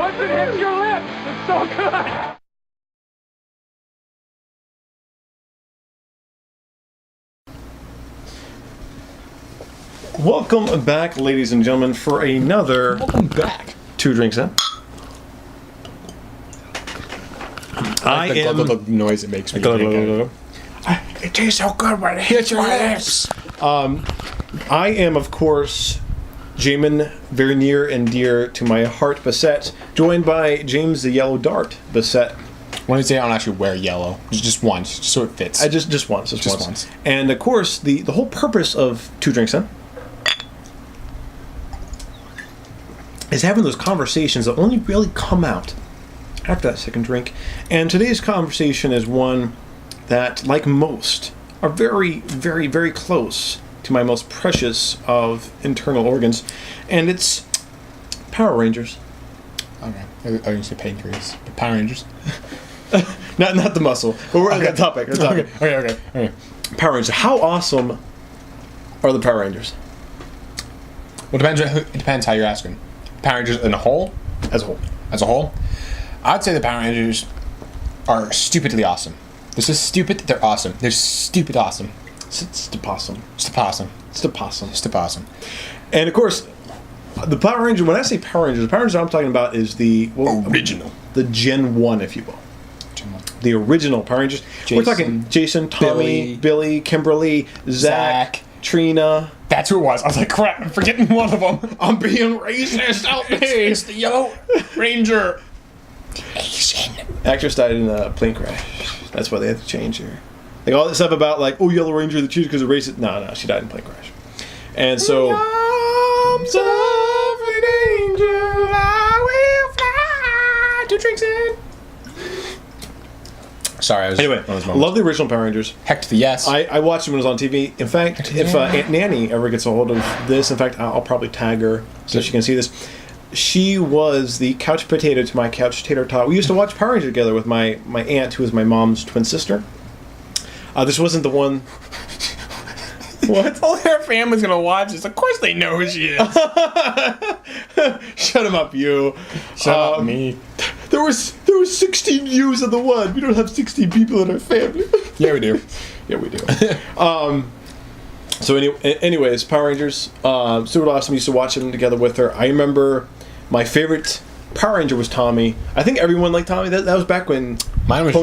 once it hits your lips, it's so good. Welcome back, ladies and gentlemen, for another Welcome back. Two Drinks In. I am the noise it makes me. It tastes so good when it hits your lips. I am, of course, Jamin, very near and dear to my heart, Bassette, joined by James the Yellow Dart, Bassette. When you say I don't actually wear yellow, just once, just so it fits. Just once. And of course, the whole purpose of Two Drinks In is having those conversations that only really come out after that second drink. And today's conversation is one that, like most, are very, very, very close to my most precious of internal organs. And it's Power Rangers. Okay. I was going to say pancreas. But Power Rangers. Not the muscle, but we're on that topic. Okay. Power Rangers. How awesome are the Power Rangers? Well, it depends how you're asking. Power Rangers in a whole? As a whole. As a whole? I'd say the Power Rangers are stupidly awesome. This is stupid, they're awesome. They're stupid awesome. It's the possum. It's the possum. It's the possum. It's the possum. And of course, the Power Ranger, when I say Power Rangers, the Power Rangers I'm talking about is the original. The Gen 1, if you will. Gen 1. The original Power Rangers. We're talking Jason, Tommy, Billy, Kimberly, Zach, Trina. That's who it was. I was like, crap, I'm forgetting one of them. I'm being racist out there. It's the Yellow Ranger. Asian. Actress died in a plane crash. That's why they had to change her. Like all that stuff about like, oh, Yellow Ranger, the cheese because of racist. No, she died in a plane crash. And so, Arms of an angel, I will fly. Two Drinks In. Sorry, I was anyway, love the original Power Rangers. Heck to the yes. I watched it when it was on TV. In fact, if Aunt Nanny ever gets a hold of this, in fact, I'll probably tag her so she can see this. She was the couch potato to my couch tater tot. We used to watch Power Rangers together with my aunt, who was my mom's twin sister. This wasn't the one. What? All their family's gonna watch this. Of course they know who she is. Shut him up, you. Shut up, me. There was 16 views of the one. We don't have 16 people in our family. Yeah, we do. Yeah, we do. So anyways, Power Rangers, super awesome. Used to watch them together with her. I remember my favorite Power Ranger was Tommy. I think everyone liked Tommy. That was back when Mine was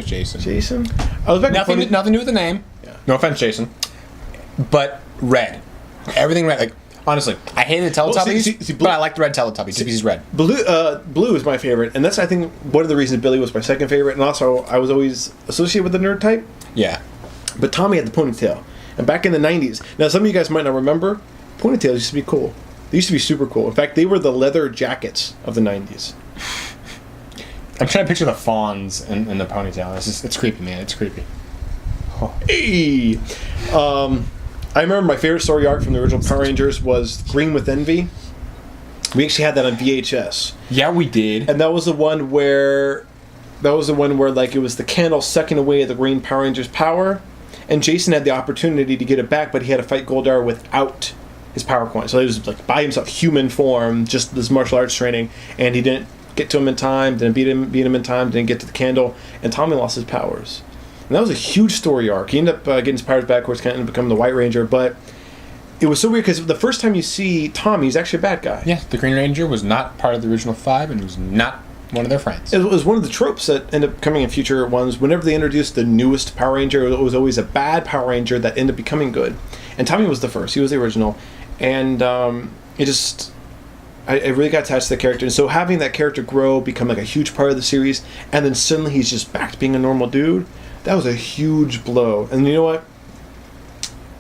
Jason. Jason. I was back Nothing to do with the name. Yeah. No offense, Jason. But red. Everything red. Like honestly, I hated the Teletubbies, but I liked the red Teletubbies because he's red. Blue is my favorite, and that's I think one of the reasons Billy was my second favorite, and also I was always associated with the nerd type. Yeah. But Tommy had the ponytail. And back in the 90s, now some of you guys might not remember, ponytails used to be cool. They used to be super cool. In fact, they were the leather jackets of the 90s. I'm trying to picture the fawns and the ponytail. It's creepy, man. It's creepy. Oh. Hey! I remember my favorite story arc from the original Power Rangers was Green with Envy. We actually had that on VHS. Yeah, we did. And that was the one where like it was the candle sucking away the Green Power Rangers' power. And Jason had the opportunity to get it back, but he had to fight Goldar without his power coin. So he was like by himself, human form, just this martial arts training, and he didn't get to him in time, didn't beat him in time, didn't get to the candle, and Tommy lost his powers. And that was a huge story arc. He ended up getting his powers back, where he's kind of becoming the White Ranger, but it was so weird because the first time you see Tommy, he's actually a bad guy. Yeah, the Green Ranger was not part of the original 5 and was not one of their friends. It was one of the tropes that ended up coming in future ones. Whenever they introduced the newest Power Ranger, it was always a bad Power Ranger that ended up becoming good. And Tommy was the first. He was the original. And I really got attached to the character. And so having that character grow, become like a huge part of the series, and then suddenly he's just back to being a normal dude, that was a huge blow. And you know what?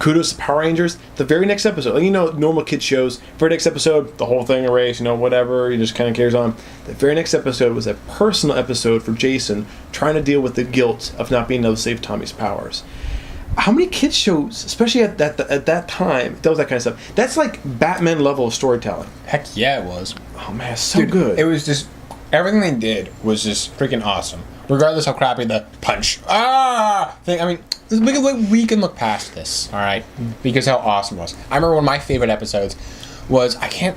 Kudos to Power Rangers. The very next episode, like, normal kid shows, very next episode, the whole thing erased, whatever, he just kind of carries on. The very next episode was a personal episode for Jason, trying to deal with the guilt of not being able to save Tommy's powers. How many kids shows, especially at that time, that was that kind of stuff? That's like Batman level of storytelling. Heck yeah, it was. Oh man, it's so good. It was just, everything they did was just freaking awesome. Regardless how crappy the punch thing. I mean, we can look past this, all right? Because how awesome it was. I remember one of my favorite episodes was, I can't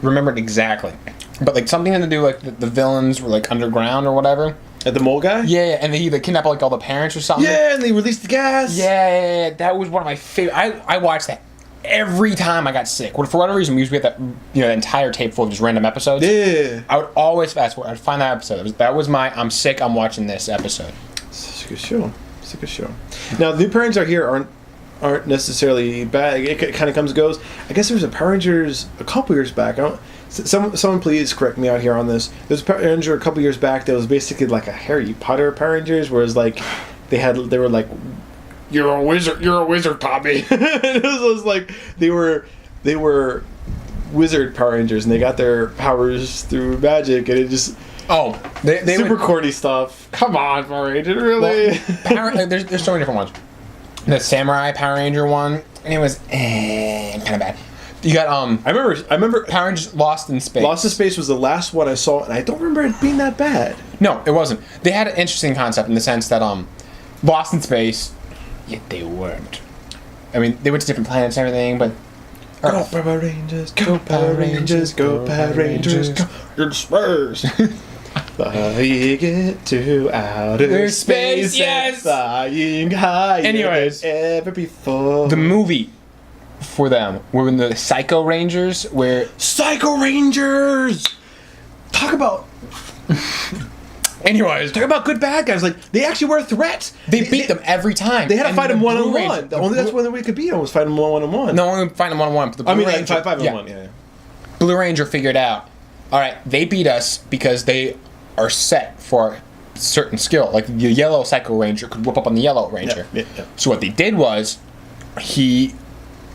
remember it exactly, but like something had to do like the villains were like underground or whatever. At the mole guy? Yeah, and they kidnapped like all the parents or something. Yeah, and they released the gas. Yeah, that was one of my favorite. I watched that every time I got sick. For whatever reason, we used to get that that entire tape full of just random episodes. Yeah. I would always fast forward. I'd find that episode. That was my I'm sick. I'm watching this episode. Such a good show. It's a good show. Now, the new Power Rangers aren't necessarily bad. It kind of comes and goes. I guess there was a Power Rangers a couple years back. Someone please correct me out here on this. There's a Power Ranger a couple years back that was basically like a Harry Potter Power Rangers, whereas like they were like, you're a wizard, Tommy. It was like they were wizard Power Rangers, and they got their powers through magic, and it just they super corny stuff. Come on, Power Ranger, really? Well, there's so many different ones. The Samurai Power Ranger one, and it was kind of bad. You got I remember Power Rangers Lost in Space. Lost in Space was the last one I saw, and I don't remember it being that bad. No, it wasn't. They had an interesting concept in the sense that Lost in Space, yet they weren't. I mean, they went to different planets and everything, but go Power Rangers, go Power Rangers, go Power Rangers, go in space. Flying to outer space, yes! Flying higher Anyways, than ever before. The movie for them were in the Psycho Rangers, where Psycho Rangers. Talk about good bad guys. Like they actually were a threat. They beat them every time. They had to fight them one on one. That's one way we could beat them was fight them one on one. No, only fight them one on one. I mean, like 5 on 1. Yeah. Blue Ranger figured out. All right, they beat us because they are set for certain skill. Like the yellow Psycho Ranger could whoop up on the yellow Ranger. Yeah. So what they did was he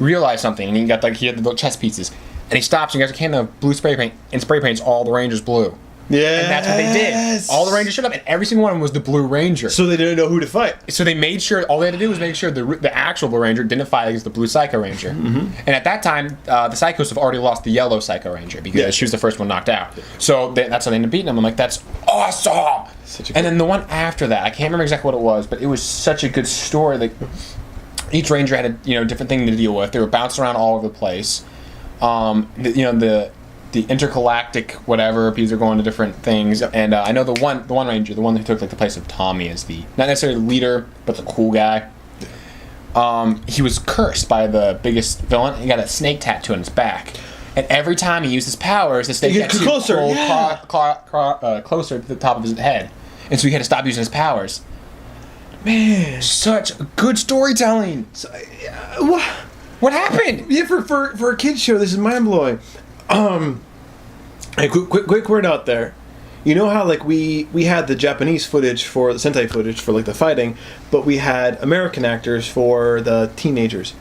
realized something, and he had the little chess pieces, and he stops and he got a can of blue spray paint and spray paints all the Rangers blue. Yeah, and that's what they did. All the Rangers showed up, and every single one of them was the Blue Ranger. So they didn't know who to fight. So they made sure all they had to do was make sure the actual Blue Ranger didn't fight against the Blue Psycho Ranger. Mm-hmm. And at that time, the Psychos have already lost the Yellow Psycho Ranger because she was the first one knocked out. So that's how they ended up beating them. I'm like, that's awesome. And then the one after that, I can't remember exactly what it was, but it was such a good story. Like each Ranger had a different thing to deal with. They were bouncing around all over the place. The intergalactic whatever, because they're going to different things, and I know the one Ranger, the one who took like the place of Tommy, is not necessarily the leader, but the cool guy. He was cursed by the biggest villain. He got a snake tattoo on his back, and every time he used his powers, the snake tattoo closer to the top of his head, and so he had to stop using his powers. Man, such good storytelling. What happened? Yeah, for a kids show, this is mind blowing. Hey, quick word out there. You know how like we had the Japanese footage for the Sentai footage for like the fighting, but we had American actors for the teenagers.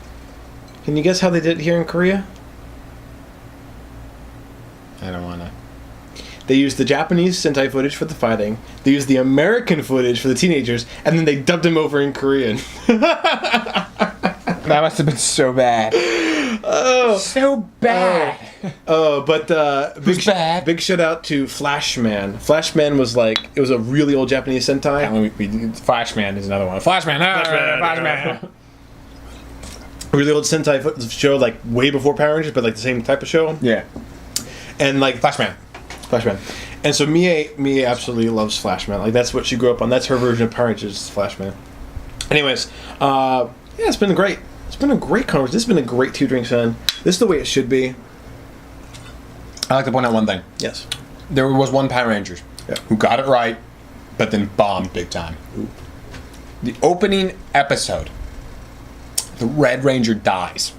Can you guess how they did it here in Korea? I don't wanna. They used the Japanese Sentai footage for the fighting. They used the American footage for the teenagers, and then they dubbed them over in Korean. That must have been so bad. Oh, so bad. But big shout out to Flashman. Flashman was it was a really old Japanese Sentai. Flashman is another one. Flashman. A really old Sentai show, like way before Power Rangers, but like the same type of show. Yeah. And like Flashman. And so Mie absolutely loves Flashman. Like that's what she grew up on. That's her version of Power Rangers, is Flashman. Anyways, it's been great. It's been a great conversation. This has been a great Two Drinks In. This is the way it should be. I like to point out one thing. Yes. There was one Power Ranger who got it right, but then bombed big time. Ooh. The opening episode, the Red Ranger dies.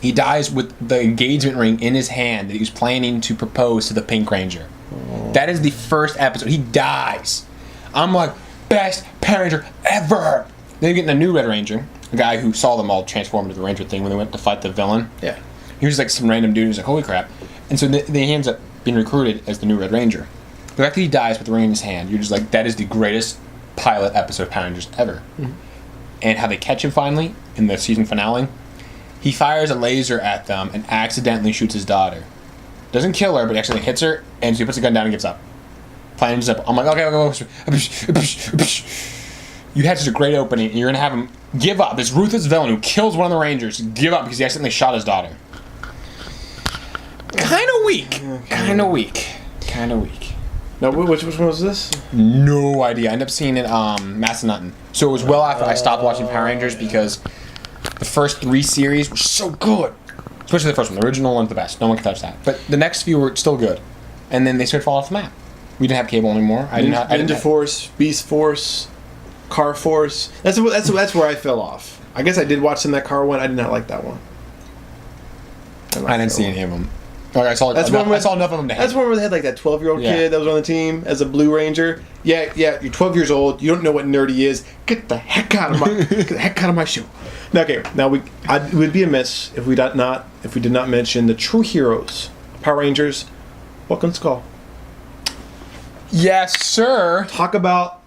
He dies with the engagement ring in his hand that he was planning to propose to the Pink Ranger. Oh. That is the first episode. He dies. I'm like, best Power Ranger ever. Then you get the new Red Ranger, a guy who saw them all transform into the Ranger thing when they went to fight the villain. Yeah. He was like some random dude who's like, holy crap. And so he ends up being recruited as the new Red Ranger. The fact that he dies with the ring in his hand, you're just like, that is the greatest pilot episode of Power Rangers ever. Mm-hmm. And how they catch him finally in the season finale, he fires a laser at them and accidentally shoots his daughter. Doesn't kill her, but actually hits her, and so he puts the gun down and gives up. Plain and simple. I'm like, okay. You had such a great opening, and you're going to have him give up. This ruthless villain who kills one of the Rangers, give up because he accidentally shot his daughter. Kind of weak. Kind of weak. Kind of weak. No, which one was this? No idea. I ended up seeing it Massanutten. So it was well after I stopped watching Power Rangers because the first 3 series were so good. Especially the first one. The original one's the best. No one can touch that. But the next few were still good. And then they started falling off the map. We didn't have cable anymore. Ninja Force, Beast Force, Car Force. That's where I fell off. I guess I did watch some of that car one. I did not like that one. I didn't see any of them. Like I saw enough of them to hate. That's one where they had like that 12-year-old kid that was on the team as a Blue Ranger. Yeah, you're 12 years old. You don't know what nerdy is. Get the heck out of my show. Okay, now it would be amiss if we did not mention the true heroes, Power Rangers. Welcome Skull. Yes, sir. Talk about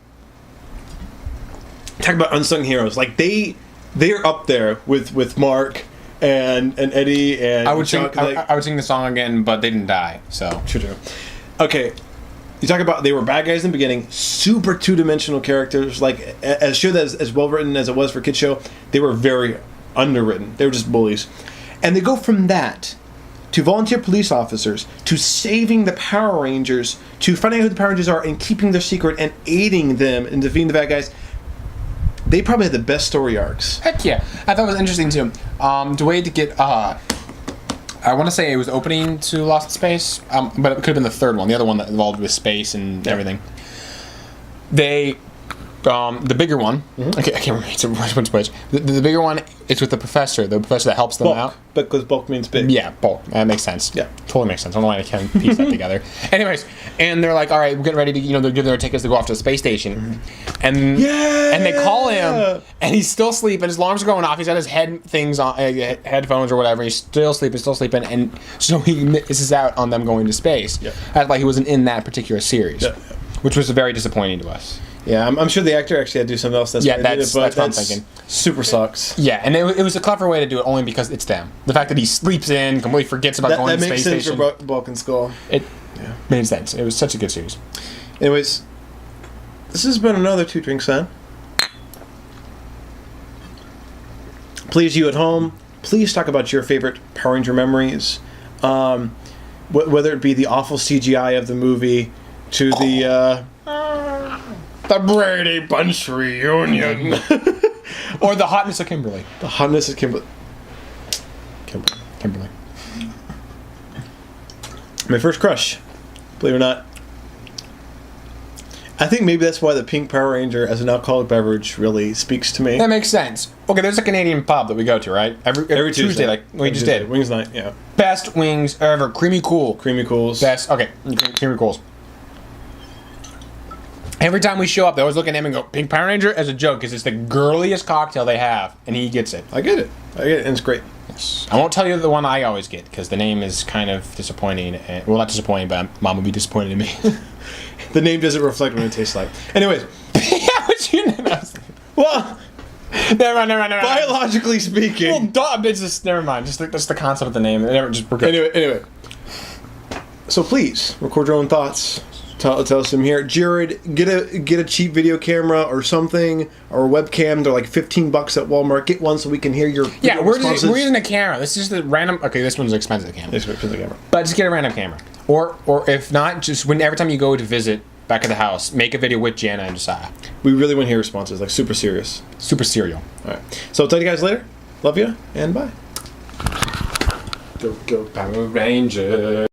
unsung heroes. Like they're up there with Mark and Eddie and I would Chuck. I would sing the song again, but they didn't die. So true. Okay, you talk about they were bad guys in the beginning, super two-dimensional characters. Like as show that as well written as it was for kids show, they were very underwritten. They were just bullies, and they go from that to volunteer police officers, to saving the Power Rangers, to finding out who the Power Rangers are and keeping their secret and aiding them in defeating the bad guys. They probably had the best story arcs. Heck yeah. I thought it was interesting too. The way to get I want to say it was opening to Lost in Space, but it could have been the third one, the other one that involved with space and everything. They the bigger one, I can't remember which. The bigger one is with the professor that helps them out. Because bulk means big. Yeah, bulk. That makes sense. Yeah. Totally makes sense. I don't know why I can't piece that together. Anyways, and they're like, all right, we're getting ready to, they're giving their tickets to go off to the space station. And they call him, and he's still sleeping. His alarms are going off. He's got his headphones or whatever. He's still sleeping. And so he misses out on them going to space. Yeah. Act like he wasn't in that particular series, which was very disappointing to us. Yeah, I'm sure the actor actually had to do something else. That's what I'm thinking. Super sucks. Yeah, and it was a clever way to do it only because it's them. The fact that he sleeps in, completely forgets about going to the space station. That makes sense for Bulk and Skull. It made sense. It was such a good series. Anyways, this has been another Two Drinks Son. Please, you at home, please talk about your favorite Power Ranger memories. Whether it be the awful CGI of the movie to the Brady Bunch reunion. Or the hotness of Kimberly. The hotness of Kimberly. My first crush, believe it or not. I think maybe that's why the Pink Power Ranger as an alcoholic beverage really speaks to me. That makes sense. Okay, there's a Canadian pub that we go to, right? Every Tuesday, like we just did. Wings night, yeah. Best wings ever. Creamy Cool. Creamy Cools. Best. Okay, Creamy Cools. Every time we show up, they always look at him and go, Pink Power Ranger, as a joke, because it's the girliest cocktail they have, and he gets it. I get it, and it's great. Yes. I won't tell you the one I always get, because the name is kind of disappointing. Well, not disappointing, but Mom would be disappointed in me. The name doesn't reflect what it tastes like. Anyways. Yeah, but you know. Well, never mind. biologically speaking. Well, it's just, never mind. Just that's the concept of the name. We're good. Anyway. So please, record your own thoughts. Tell us them here. Jared, get a cheap video camera or something, or a webcam. They're like $15 at Walmart. Get one so we can hear your video responses. We're using a camera. This is just a random. Okay, this one's expensive camera. But just get a random camera. Or if not, just every time you go to visit back at the house, make a video with Jana and Josiah. We really want to hear responses, like super serious. Super serial. All right. So I'll tell you guys later. Love you, and bye. Go Power Rangers.